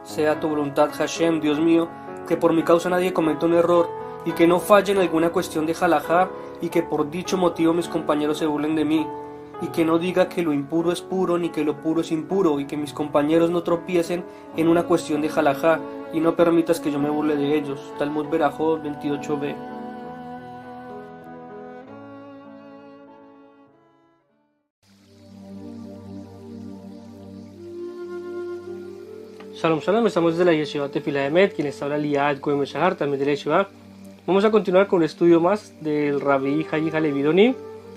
Sea tu voluntad, Hashem, Dios mío, que por mi causa nadie cometa un error y que no falle en alguna cuestión de halajá y que por dicho motivo mis compañeros se burlen de mí y que no diga que lo impuro es puro ni que lo puro es impuro y que mis compañeros no tropiecen en una cuestión de halajá y no permitas que yo me burle de ellos. Talmud Berajot 28b. Shalom Shalom, estamos desde la Yeshiva Tefilá Emet, quien les habla Liad Goem Shahar, también de la Yeshiva. Vamos a continuar con un estudio más del Rabbi Hayi Halevi Doni.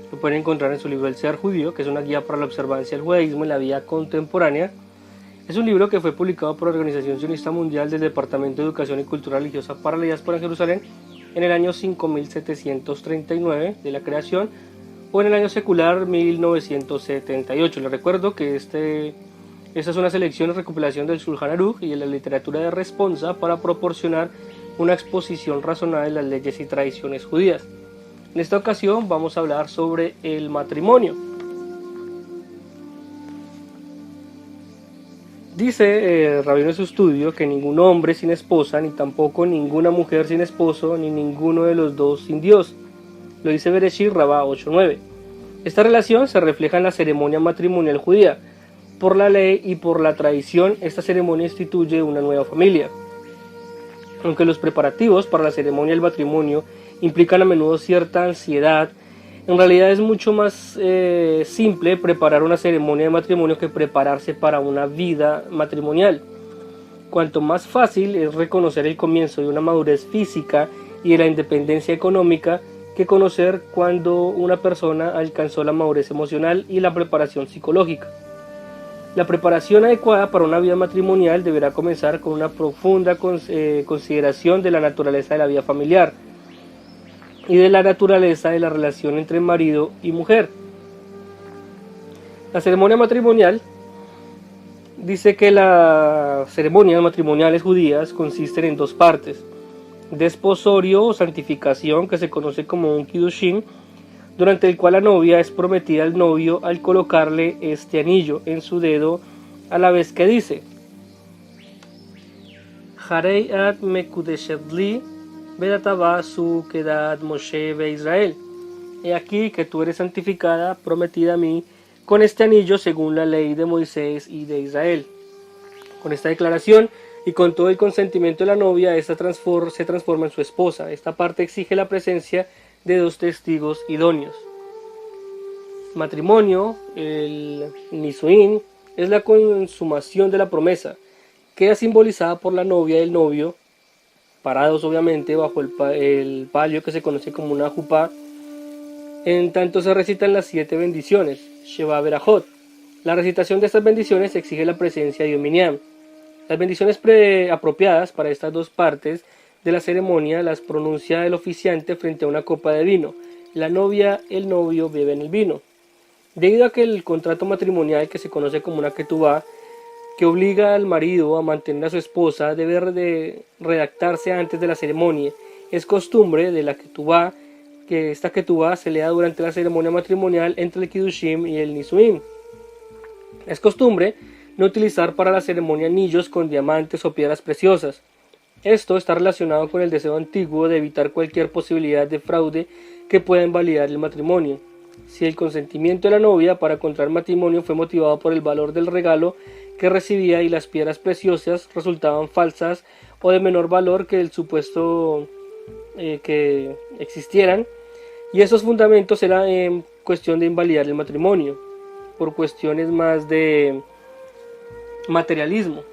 Lo pueden encontrar en su libro El Ser Judío, que es una guía para la observancia del judaísmo en la vida contemporánea. Es un libro que fue publicado por la Organización Sionista Mundial del Departamento de Educación y Cultura Religiosa para la Diáspora en Jerusalén en el año 5739 de la creación o en el año secular 1978. Les recuerdo que esta es una selección y recopilación del Shulchan Aruch y de la literatura de responsa para proporcionar una exposición razonada de las leyes y tradiciones judías. En esta ocasión vamos a hablar sobre el matrimonio. Dice Rabino en su estudio que ningún hombre sin esposa, ni tampoco ninguna mujer sin esposo, ni ninguno de los dos sin Dios. Lo dice Bereshit Rabá 8.9. Esta relación se refleja en la ceremonia matrimonial judía. Por la ley y por la tradición, esta ceremonia instituye una nueva familia. Aunque los preparativos para la ceremonia del matrimonio implican a menudo cierta ansiedad, en realidad es mucho más simple preparar una ceremonia de matrimonio que prepararse para una vida matrimonial. Cuanto más fácil es reconocer el comienzo de una madurez física y de la independencia económica que conocer cuando una persona alcanzó la madurez emocional y la preparación psicológica. La preparación adecuada para una vida matrimonial deberá comenzar con una profunda consideración de la naturaleza de la vida familiar y de la naturaleza de la relación entre marido y mujer. La ceremonia matrimonial dice que las ceremonias matrimoniales judías consisten en dos partes: desposorio o santificación, que se conoce como un kiddushin, durante el cual la novia es prometida al novio al colocarle este anillo en su dedo, a la vez que dice: Harei at mekudeshet li vedatava su kedat Moshe ve Israel. He aquí que tú eres santificada, prometida a mí, con este anillo según la ley de Moisés y de Israel. Con esta declaración y con todo el consentimiento de la novia, esta se transforma en su esposa. Esta parte exige la presencia de dos testigos idóneos. Matrimonio, el Nisuin, es la consumación de la promesa. Queda simbolizada por la novia y el novio, parados obviamente bajo el palio que se conoce como una jupá. En tanto se recitan las 7 bendiciones, Sheva Berajot. La recitación de estas bendiciones exige la presencia de Yom Minyan. Las bendiciones apropiadas para estas dos partes de la ceremonia las pronuncia el oficiante frente a una copa de vino. La novia y el novio beben el vino. Debido a que el contrato matrimonial, que se conoce como una ketubá, que obliga al marido a mantener a su esposa, debe de redactarse antes de la ceremonia. Es costumbre de la ketubá que esta ketubá se lea durante la ceremonia matrimonial entre el kiddushim y el nisuim. Es costumbre no utilizar para la ceremonia anillos con diamantes o piedras preciosas. Esto está relacionado con el deseo antiguo de evitar cualquier posibilidad de fraude que pueda invalidar el matrimonio. Si el consentimiento de la novia para contraer matrimonio fue motivado por el valor del regalo que recibía y las piedras preciosas resultaban falsas o de menor valor que el supuesto que existieran, y esos fundamentos eran cuestión de invalidar el matrimonio por cuestiones más de materialismo.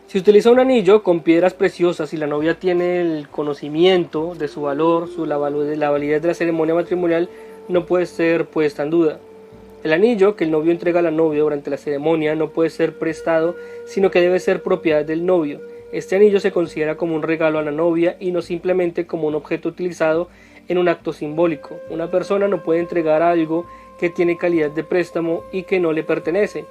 Si utiliza un anillo con piedras preciosas y la novia tiene el conocimiento de su valor, la validez de la ceremonia matrimonial no puede ser puesta en duda. El anillo que el novio entrega a la novia durante la ceremonia no puede ser prestado, sino que debe ser propiedad del novio. Este anillo se considera como un regalo a la novia y no simplemente como un objeto utilizado en un acto simbólico. Una persona no puede entregar algo que tiene calidad de préstamo y que no le pertenece.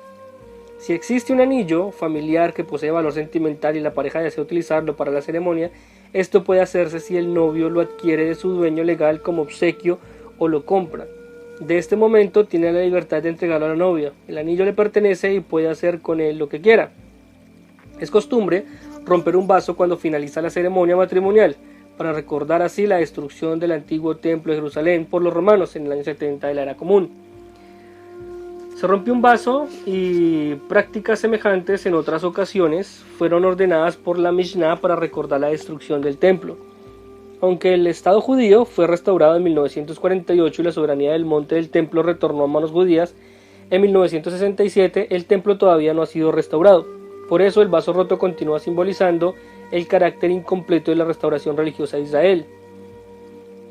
Si existe un anillo familiar que posee valor sentimental y la pareja desea utilizarlo para la ceremonia, esto puede hacerse si el novio lo adquiere de su dueño legal como obsequio o lo compra. De este momento tiene la libertad de entregarlo a la novia. El anillo le pertenece y puede hacer con él lo que quiera. Es costumbre romper un vaso cuando finaliza la ceremonia matrimonial, para recordar así la destrucción del antiguo templo de Jerusalén por los romanos en el año 70 de la era común. Se rompió un vaso y prácticas semejantes en otras ocasiones fueron ordenadas por la Mishnah para recordar la destrucción del templo. Aunque el Estado judío fue restaurado en 1948 y la soberanía del monte del templo retornó a manos judías, en 1967 el templo todavía no ha sido restaurado. Por eso el vaso roto continúa simbolizando el carácter incompleto de la restauración religiosa de Israel.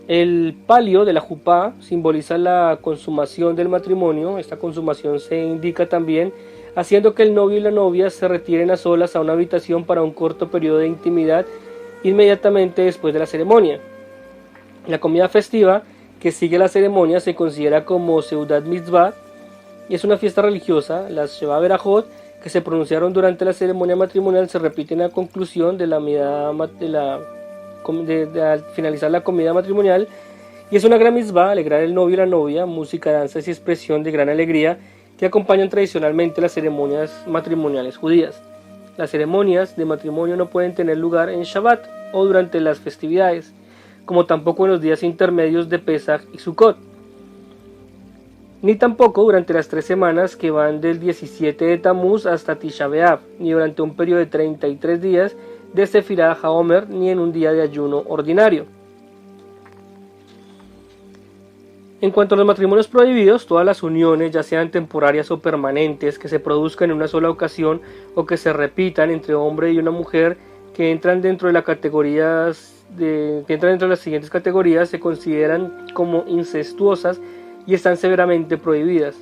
El palio de la jupá simboliza la consumación del matrimonio. Esta consumación se indica también haciendo que el novio y la novia se retiren a solas a una habitación para un corto periodo de intimidad inmediatamente después de la ceremonia. La comida festiva que sigue la ceremonia se considera como Seudat Mitzvah y es una fiesta religiosa. Las Sheva Berajot que se pronunciaron durante la ceremonia matrimonial se repiten a conclusión de al finalizar la comida matrimonial, y es una gran mitzvah alegrar el novio y la novia, música, danzas y expresión de gran alegría que acompañan tradicionalmente las ceremonias matrimoniales judías. Las ceremonias de matrimonio no pueden tener lugar en Shabbat o durante las festividades, como tampoco en los días intermedios de Pesach y Sukkot, ni tampoco durante las 3 semanas que van del 17 de Tamuz hasta Tisha B'Av, ni durante un periodo de 33 días de Sefirah HaOmer, ni en un día de ayuno ordinario. En cuanto a los matrimonios prohibidos, todas las uniones, ya sean temporarias o permanentes, que se produzcan en una sola ocasión o que se repitan entre hombre y una mujer, que entran dentro de las siguientes categorías, se consideran como incestuosas y están severamente prohibidas.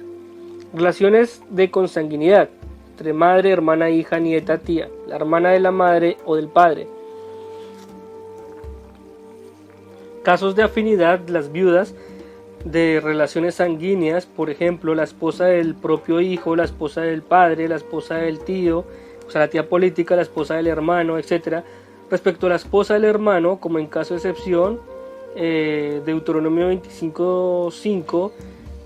Relaciones de consanguinidad entre madre, hermana, hija, nieta, tía, la hermana de la madre o del padre. Casos de afinidad, las viudas de relaciones sanguíneas, por ejemplo, la esposa del propio hijo, la esposa del padre, la esposa del tío, o sea, la tía política, la esposa del hermano, etc. Respecto a la esposa del hermano, como en caso de excepción, Deuteronomio 25:5,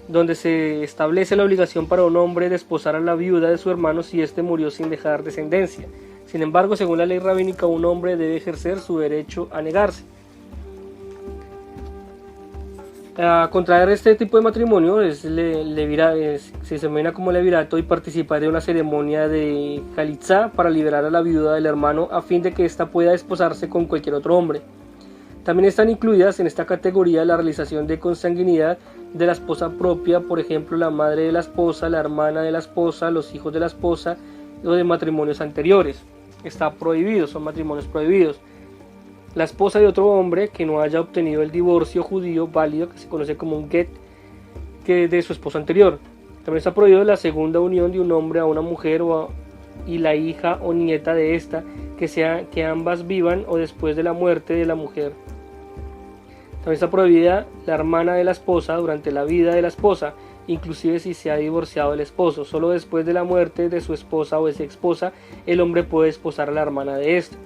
donde se establece la obligación para un hombre de esposar a la viuda de su hermano si éste murió sin dejar descendencia. Sin embargo, según la ley rabínica, un hombre debe ejercer su derecho a negarse. A contraer este tipo de matrimonio se denomina como levirato, y participar de una ceremonia de Jalitzá para liberar a la viuda del hermano a fin de que ésta pueda desposarse con cualquier otro hombre. También están incluidas en esta categoría la realización de consanguinidad de la esposa propia, por ejemplo la madre de la esposa, la hermana de la esposa, los hijos de la esposa, o de matrimonios anteriores. Está prohibido, son matrimonios prohibidos. La esposa de otro hombre que no haya obtenido el divorcio judío válido, que se conoce como un get, que de su esposo anterior. También está prohibido la segunda unión de un hombre a una mujer y la hija o nieta de esta, que ambas vivan o después de la muerte de la mujer. También está prohibida la hermana de la esposa durante la vida de la esposa, inclusive si se ha divorciado el esposo. Solo después de la muerte de su esposa o ex esposa, el hombre puede desposar a la hermana de esta.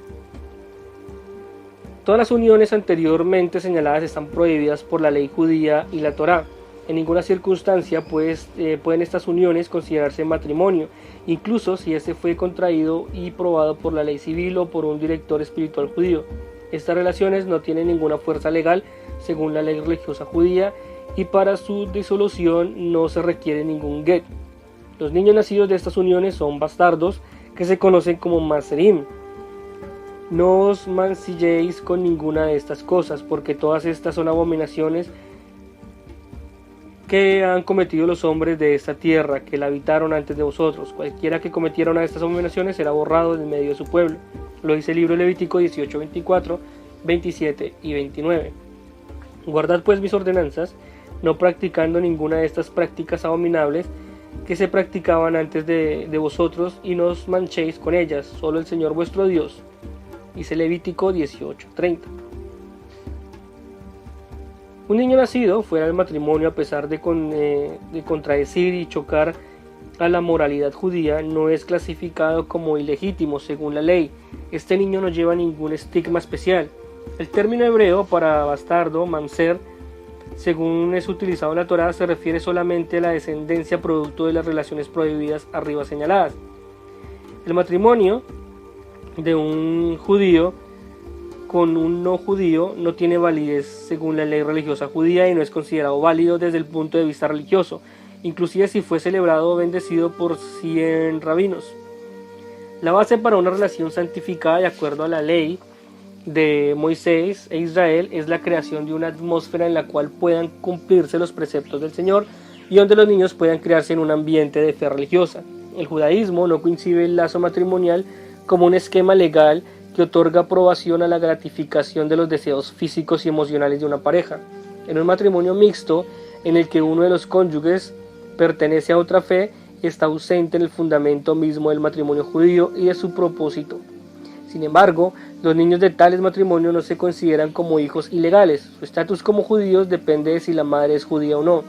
Todas las uniones anteriormente señaladas están prohibidas por la ley judía y la Torá. En ninguna circunstancia pueden estas uniones considerarse matrimonio, incluso si este fue contraído y probado por la ley civil o por un director espiritual judío. Estas relaciones no tienen ninguna fuerza legal según la ley religiosa judía, y para su disolución no se requiere ningún get. Los niños nacidos de estas uniones son bastardos, que se conocen como maserim. No os mancilléis con ninguna de estas cosas, porque todas estas son abominaciones que han cometido los hombres de esta tierra, que la habitaron antes de vosotros. Cualquiera que cometiera una de estas abominaciones será borrado del medio de su pueblo. Lo dice el libro de Levítico 18, 24, 27 y 29. Guardad pues mis ordenanzas, no practicando ninguna de estas prácticas abominables que se practicaban antes de vosotros, y no os manchéis con ellas, solo el Señor vuestro Dios. Dice Levítico 18:30. Un niño nacido fuera del matrimonio, a pesar de contradecir y chocar a la moralidad judía, no es clasificado como ilegítimo según la ley. Este niño no lleva ningún estigma especial. El término hebreo para bastardo, mamzer, según es utilizado en la Torá, se refiere solamente a la descendencia producto de las relaciones prohibidas arriba señaladas. El matrimonio de un judío con un no judío no tiene validez según la ley religiosa judía y no es considerado válido desde el punto de vista religioso, inclusive si fue celebrado o bendecido por 100 rabinos. La base para una relación santificada de acuerdo a la ley de Moisés e Israel es la creación de una atmósfera en la cual puedan cumplirse los preceptos del Señor y donde los niños puedan criarse en un ambiente de fe religiosa. El judaísmo no concibe el lazo matrimonial como un esquema legal que otorga aprobación a la gratificación de los deseos físicos y emocionales de una pareja. En un matrimonio mixto, en el que uno de los cónyuges pertenece a otra fe, está ausente en el fundamento mismo del matrimonio judío y de su propósito. Sin embargo, los niños de tales matrimonios no se consideran como hijos ilegales. Su estatus como judíos depende de si la madre es judía o no.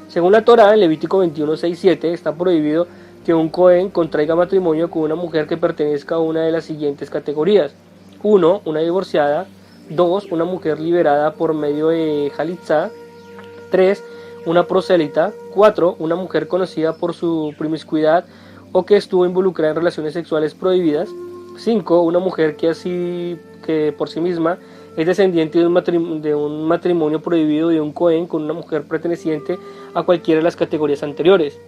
Según la Torá, en Levítico 21:6-7, está prohibido que un Cohen contraiga matrimonio con una mujer que pertenezca a una de las siguientes categorías: 1. Una divorciada. 2. Una mujer liberada por medio de Jalitzá. 3. Una prosélita. 4. Una mujer conocida por su promiscuidad o que estuvo involucrada en relaciones sexuales prohibidas. 5. Una mujer que por sí misma es descendiente de un matrimonio prohibido de un Cohen con una mujer perteneciente a cualquiera de las categorías anteriores.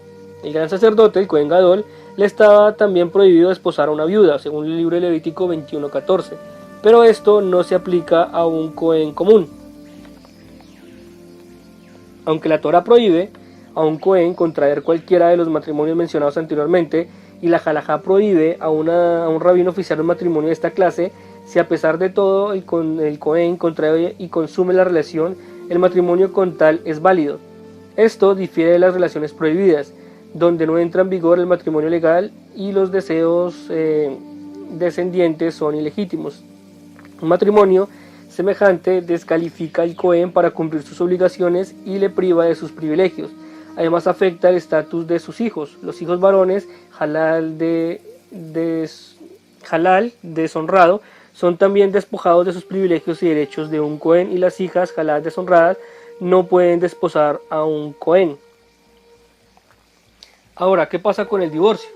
El gran sacerdote, el Cohen Gadol, le estaba también prohibido desposar a una viuda, según el libro de Levítico 21:14, pero esto no se aplica a un Cohen común. Aunque la Torá prohíbe a un Cohen contraer cualquiera de los matrimonios mencionados anteriormente, y la halajá prohíbe a un rabino oficiar un matrimonio de esta clase, si a pesar de todo el Cohen contrae y consume la relación, el matrimonio con tal es válido. Esto difiere de las relaciones prohibidas, donde no entra en vigor el matrimonio legal y los deseos descendientes son ilegítimos. Un matrimonio semejante descalifica al Cohen para cumplir sus obligaciones y le priva de sus privilegios. Además afecta el estatus de sus hijos. Los hijos varones, halal deshonrado, son también despojados de sus privilegios y derechos de un Cohen, y las hijas, halal deshonradas, no pueden desposar a un Cohen. Ahora, ¿qué pasa con el divorcio?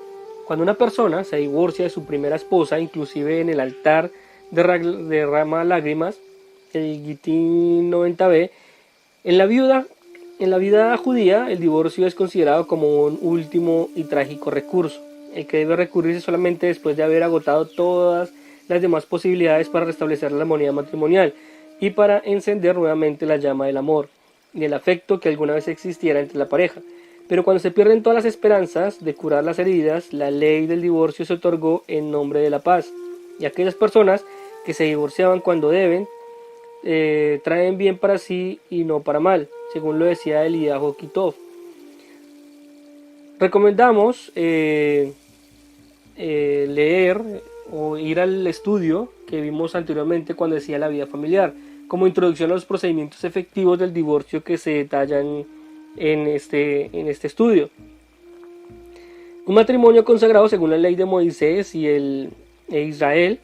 Cuando una persona se divorcia de su primera esposa, inclusive en el altar derrama lágrimas, el Gitín 90b, en la vida judía el divorcio es considerado como un último y trágico recurso, el que debe recurrirse solamente después de haber agotado todas las demás posibilidades para restablecer la armonía matrimonial y para encender nuevamente la llama del amor y del afecto que alguna vez existiera entre la pareja. Pero cuando se pierden todas las esperanzas de curar las heridas, la ley del divorcio se otorgó en nombre de la paz. Y aquellas personas que se divorciaban cuando deben, traen bien para sí y no para mal, según lo decía Eliyahu Kitov. Recomendamos leer o ir al estudio que vimos anteriormente cuando decía la vida familiar, como introducción a los procedimientos efectivos del divorcio que se detallan en este estudio. Un matrimonio consagrado según la ley de Moisés e Israel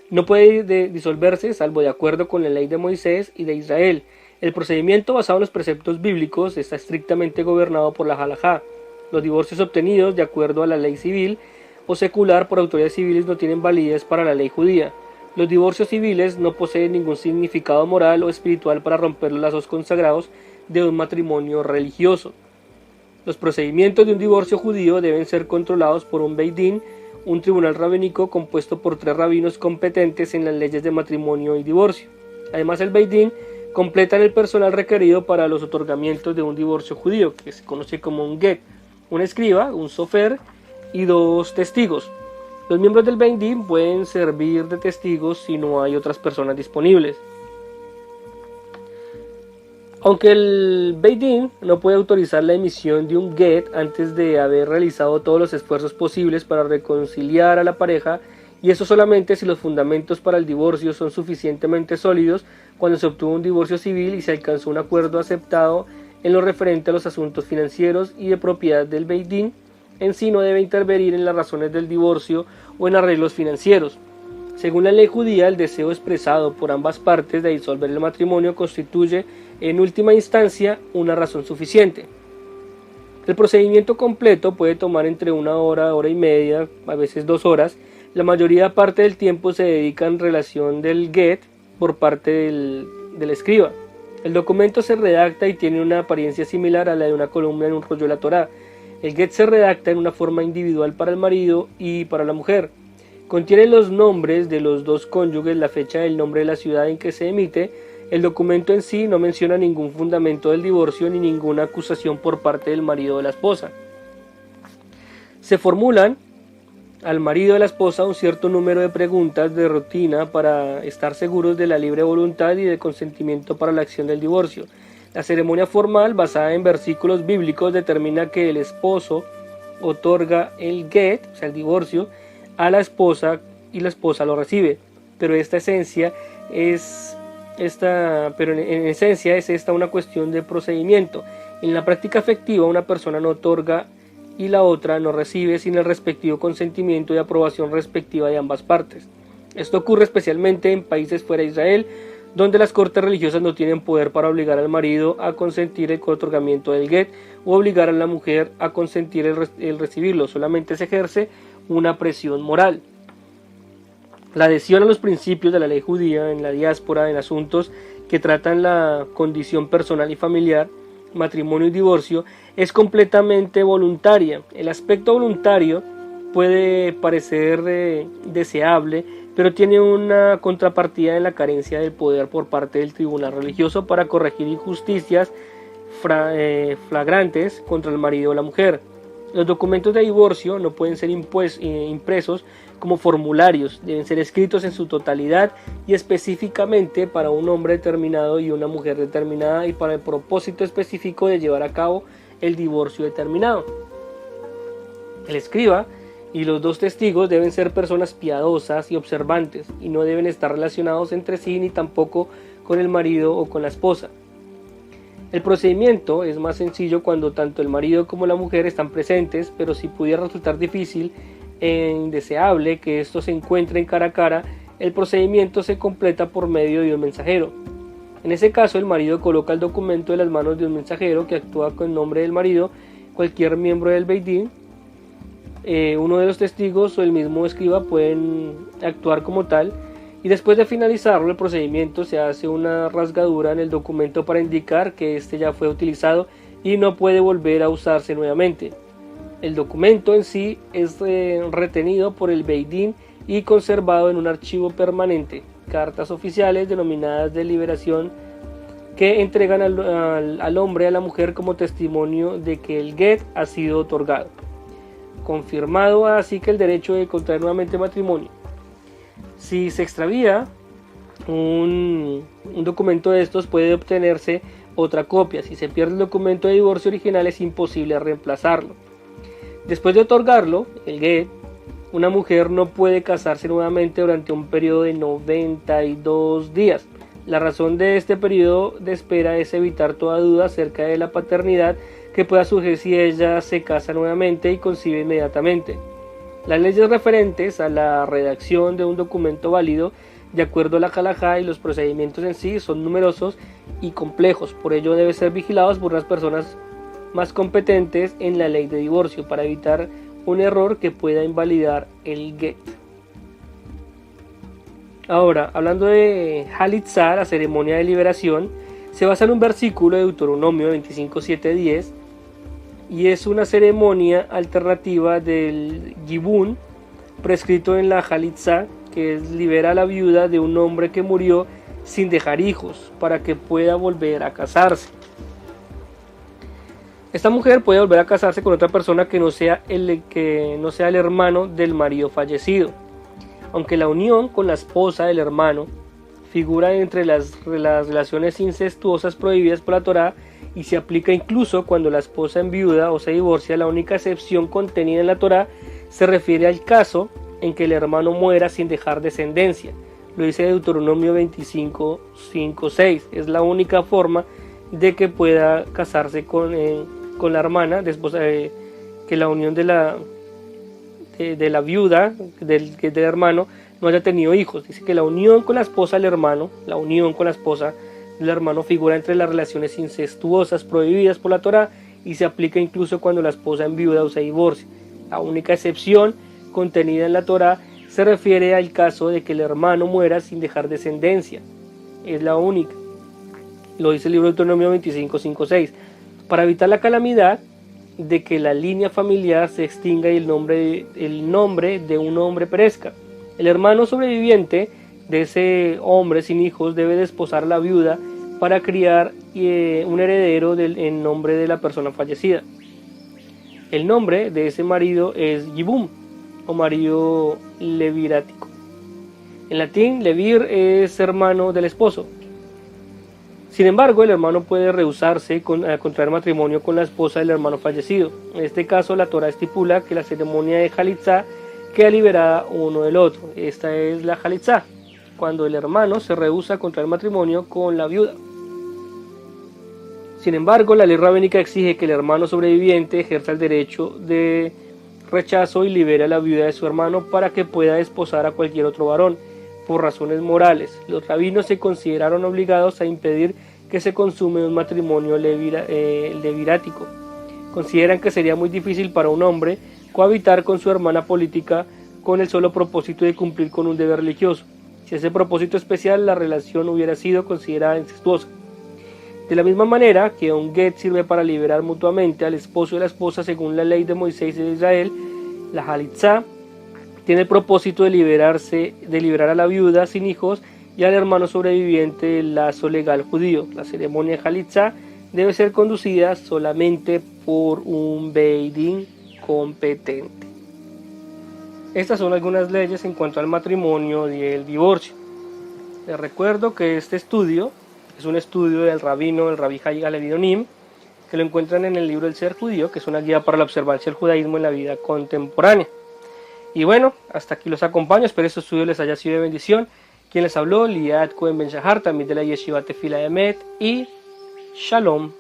no puede disolverse salvo de acuerdo con la ley de Moisés y de Israel. El procedimiento basado en los preceptos bíblicos está estrictamente gobernado por la halajá. Los divorcios obtenidos de acuerdo a la ley civil o secular por autoridades civiles no tienen validez para la ley judía. Los divorcios civiles no poseen ningún significado moral o espiritual para romper los lazos consagrados de un matrimonio religioso. Los procedimientos de un divorcio judío deben ser controlados por un Beit Din, un tribunal rabínico compuesto por 3 rabinos competentes en las leyes de matrimonio y divorcio. Además, el Beit Din completan el personal requerido para los otorgamientos de un divorcio judío, que se conoce como un get, un escriba, un sofer y 2 testigos. Los miembros del Beit Din pueden servir de testigos si no hay otras personas disponibles. Aunque el Beit Din no puede autorizar la emisión de un get antes de haber realizado todos los esfuerzos posibles para reconciliar a la pareja, y eso solamente si los fundamentos para el divorcio son suficientemente sólidos, cuando se obtuvo un divorcio civil y se alcanzó un acuerdo aceptado en lo referente a los asuntos financieros y de propiedad del Beit Din, en sí no debe intervenir en las razones del divorcio o en arreglos financieros. Según la ley judía, el deseo expresado por ambas partes de disolver el matrimonio constituye, en última instancia, una razón suficiente. El procedimiento completo puede tomar entre 1 hora, hora y media, a veces 2 horas, La mayoría parte del tiempo se dedica en relación del get por parte del escriba. El documento se redacta y tiene una apariencia similar a la de una columna en un rollo de la Torá. El get se redacta en una forma individual para el marido y para la mujer. Contiene los nombres de los dos cónyuges, la fecha del nombre de la ciudad en que se emite. El documento en sí no menciona ningún fundamento del divorcio ni ninguna acusación por parte del marido o de la esposa. Se formulan al marido de la esposa un cierto número de preguntas de rutina para estar seguros de la libre voluntad y de consentimiento para la acción del divorcio. La ceremonia formal, basada en versículos bíblicos, determina que el esposo otorga el get, o sea el divorcio, a la esposa y la esposa lo recibe. Pero en esencia es esta una cuestión de procedimiento. En la práctica efectiva, una persona no otorga y la otra no recibe sin el respectivo consentimiento y aprobación respectiva de ambas partes. Esto ocurre especialmente en países fuera de Israel, donde las cortes religiosas no tienen poder para obligar al marido a consentir el otorgamiento del get o obligar a la mujer a consentir el recibirlo. Solamente se ejerce una presión moral. La adhesión a los principios de la ley judía en la diáspora en asuntos que tratan la condición personal y familiar, matrimonio y divorcio, es completamente voluntaria. El aspecto voluntario puede parecer deseable, pero tiene una contrapartida en la carencia del poder por parte del tribunal religioso para corregir injusticias flagrantes contra el marido o la mujer. Los documentos de divorcio no pueden ser impresos como formularios, deben ser escritos en su totalidad y específicamente para un hombre determinado y una mujer determinada y para el propósito específico de llevar a cabo el divorcio determinado. El escriba y los dos testigos deben ser personas piadosas y observantes y no deben estar relacionados entre sí ni tampoco con el marido o con la esposa. El procedimiento es más sencillo cuando tanto el marido como la mujer están presentes, pero si pudiera resultar difícil e indeseable que estos se encuentren cara a cara, el procedimiento se completa por medio de un mensajero. En ese caso, el marido coloca el documento en las manos de un mensajero que actúa con nombre del marido. Cualquier miembro del Beit Din, uno de los testigos o el mismo escriba pueden actuar como tal, y después de finalizarlo el procedimiento se hace una rasgadura en el documento para indicar que este ya fue utilizado y no puede volver a usarse nuevamente. El documento en sí es retenido por el Beit Din y conservado en un archivo permanente, cartas oficiales denominadas de liberación que entregan al hombre y a la mujer como testimonio de que el get ha sido otorgado, confirmado así que el derecho de contraer nuevamente matrimonio. Si se extravía un documento de estos, puede obtenerse otra copia. Si se pierde el documento de divorcio original, es imposible reemplazarlo. Después de otorgarlo, el get, una mujer no puede casarse nuevamente durante un periodo de 92 días. La razón de este periodo de espera es evitar toda duda acerca de la paternidad que pueda surgir si ella se casa nuevamente y concibe inmediatamente. Las leyes referentes a la redacción de un documento válido, de acuerdo a la halajá, y los procedimientos en sí son numerosos y complejos, por ello deben ser vigilados por unas personas más competentes en la ley de divorcio para evitar un error que pueda invalidar el get. Ahora, hablando de Halitzá, la ceremonia de liberación, se basa en un versículo de Deuteronomio 25:7-10 y es una ceremonia alternativa del Yibún prescrito en la Halitzá, que libera a la viuda de un hombre que murió sin dejar hijos para que pueda volver a casarse. Esta mujer puede volver a casarse con otra persona que no sea el hermano del marido fallecido, aunque la unión con la esposa del hermano figura entre las relaciones incestuosas prohibidas por la Torá y se aplica incluso cuando la esposa enviuda o se divorcia. La única excepción contenida en la Torá se refiere al caso en que el hermano muera sin dejar descendencia. Lo dice Deuteronomio 25:5-6. Es la única forma de que pueda casarse con la hermana después que la unión de la viuda del hermano no haya tenido hijos. Dice que la unión con la esposa del hermano, figura entre las relaciones incestuosas prohibidas por la Torá y se aplica incluso cuando la esposa enviuda o se divorcia. La única excepción contenida en la Torá se refiere al caso de que el hermano muera sin dejar descendencia. Es la única. Lo dice el libro de Deuteronomio 25:5-6. Para evitar la calamidad de que la línea familiar se extinga y el nombre de un hombre perezca. El hermano sobreviviente de ese hombre sin hijos debe desposar a la viuda para criar un heredero en nombre de la persona fallecida. El nombre de ese marido es Yibum, o marido levirático. En latín, levir es hermano del esposo. Sin embargo, el hermano puede rehusarse a contraer matrimonio con la esposa del hermano fallecido. En este caso, la Torá estipula que la ceremonia de Jalitzá queda liberada uno del otro. Esta es la Jalitzá, cuando el hermano se rehúsa a contraer matrimonio con la viuda. Sin embargo, la ley rabínica exige que el hermano sobreviviente ejerza el derecho de rechazo y libere a la viuda de su hermano para que pueda desposar a cualquier otro varón, por razones morales. Los rabinos se consideraron obligados a impedir que se consume un matrimonio levirático. Consideran que sería muy difícil para un hombre cohabitar con su hermana política con el solo propósito de cumplir con un deber religioso. Si ese propósito especial, la relación hubiera sido considerada incestuosa. De la misma manera que un get sirve para liberar mutuamente al esposo y la esposa según la ley de Moisés y de Israel, la Jalitzá tiene el propósito de liberar a la viuda sin hijos y al hermano sobreviviente del lazo legal judío. La ceremonia de Jalitzá debe ser conducida solamente por un Beidín competente. Estas son algunas leyes en cuanto al matrimonio y el divorcio. Les recuerdo que este estudio es un estudio del rabino, el Rabbi Hai Halevi Onim, que lo encuentran en el libro El Ser Judío, que es una guía para la observancia del judaísmo en la vida contemporánea. Y bueno, hasta aquí los acompaño, espero este estudio les haya sido de bendición. Quien les habló, Liat Cohen Ben Shahar, también de la Yeshiva Tefila Emet, y Shalom.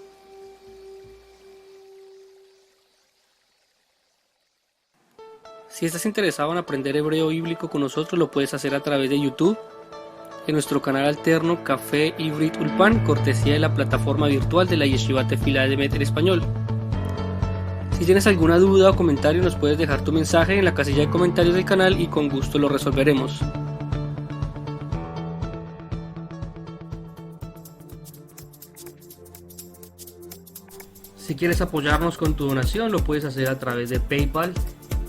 Si estás interesado en aprender hebreo bíblico con nosotros, lo puedes hacer a través de YouTube, en nuestro canal alterno Café Ivrit Ulpan, cortesía de la plataforma virtual de la Yeshiva Tefila Emet en español. Si tienes alguna duda o comentario, nos puedes dejar tu mensaje en la casilla de comentarios del canal y con gusto lo resolveremos. Si quieres apoyarnos con tu donación, lo puedes hacer a través de PayPal,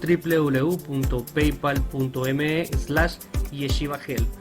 www.paypal.me/yeshivahelp.